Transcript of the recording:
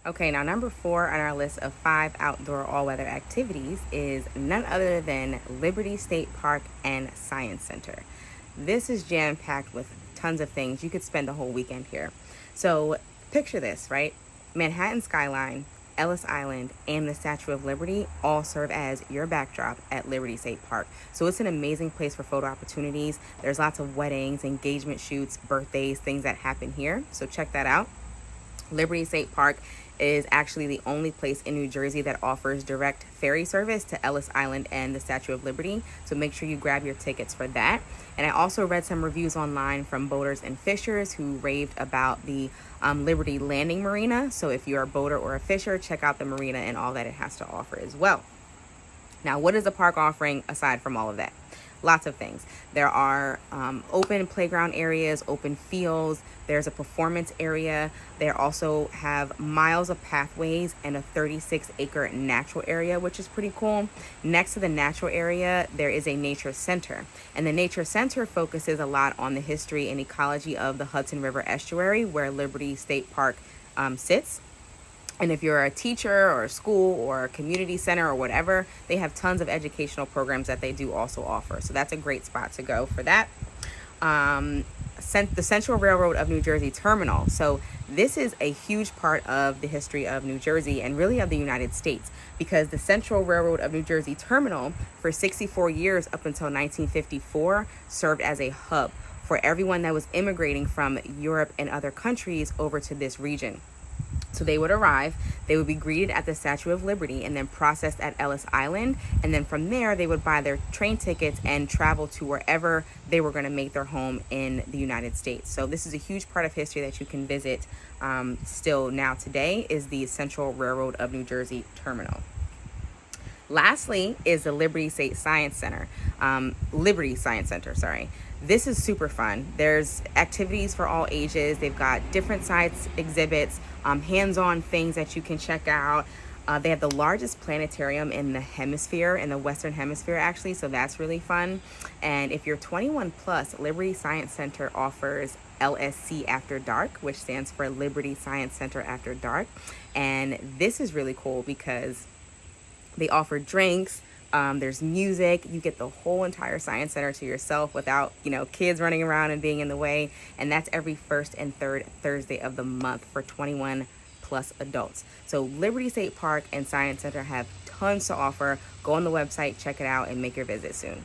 Okay, now number 4 on our list of 5 outdoor all-weather activities is none other than Liberty State Park and Science Center. This is jam-packed with tons of things. You could spend a whole weekend here. So picture this, right? Manhattan skyline, Ellis Island, and the Statue of Liberty all serve as your backdrop at Liberty State Park. So it's an amazing place for photo opportunities. There's lots of weddings, engagement shoots, birthdays, things that happen here. So check that out. Liberty State Park is actually the only place in New Jersey that offers direct ferry service to Ellis Island and the Statue of Liberty. So make sure you grab your tickets for that. And I also read some reviews online from boaters and fishers who raved about the Liberty Landing Marina. So if you're a boater or a fisher, check out the marina and all that it has to offer as well. Now, what is the park offering aside from all of that? Lots of things. There are open playground areas, open fields. There's a performance area. They also have miles of pathways and a 36-acre natural area, which is pretty cool. Next to the natural area, there is a nature center. And the nature center focuses a lot on the history and ecology of the Hudson River estuary, where Liberty State Park sits. And if you're a teacher or a school or a community center or whatever, they have tons of educational programs that they do also offer. So that's a great spot to go for that. The Central Railroad of New Jersey Terminal. So this is a huge part of the history of New Jersey and really of the United States, because the Central Railroad of New Jersey Terminal for 64 years up until 1954 served as a hub for everyone that was immigrating from Europe and other countries over to this region. So they would arrive, they would be greeted at the Statue of Liberty and then processed at Ellis Island. And then from there, they would buy their train tickets and travel to wherever they were going to make their home in the United States. So this is a huge part of history that you can visit still now today, is the Central Railroad of New Jersey Terminal. Lastly is the Liberty State Science Center, Liberty Science Center, sorry. This is super fun. There's activities for all ages. They've got different science exhibits, hands-on things that you can check out. They have the largest planetarium in the hemisphere, in the Western Hemisphere actually, so that's really fun. And if you're 21 plus, Liberty Science Center offers LSC After Dark, which stands for Liberty Science Center After Dark. And this is really cool because they offer drinks. There's music. You get the whole entire science center to yourself without, kids running around and being in the way. And that's every first and third Thursday of the month for 21 plus adults. So Liberty State Park and Science Center have tons to offer. Go on the website, check it out, and make your visit soon.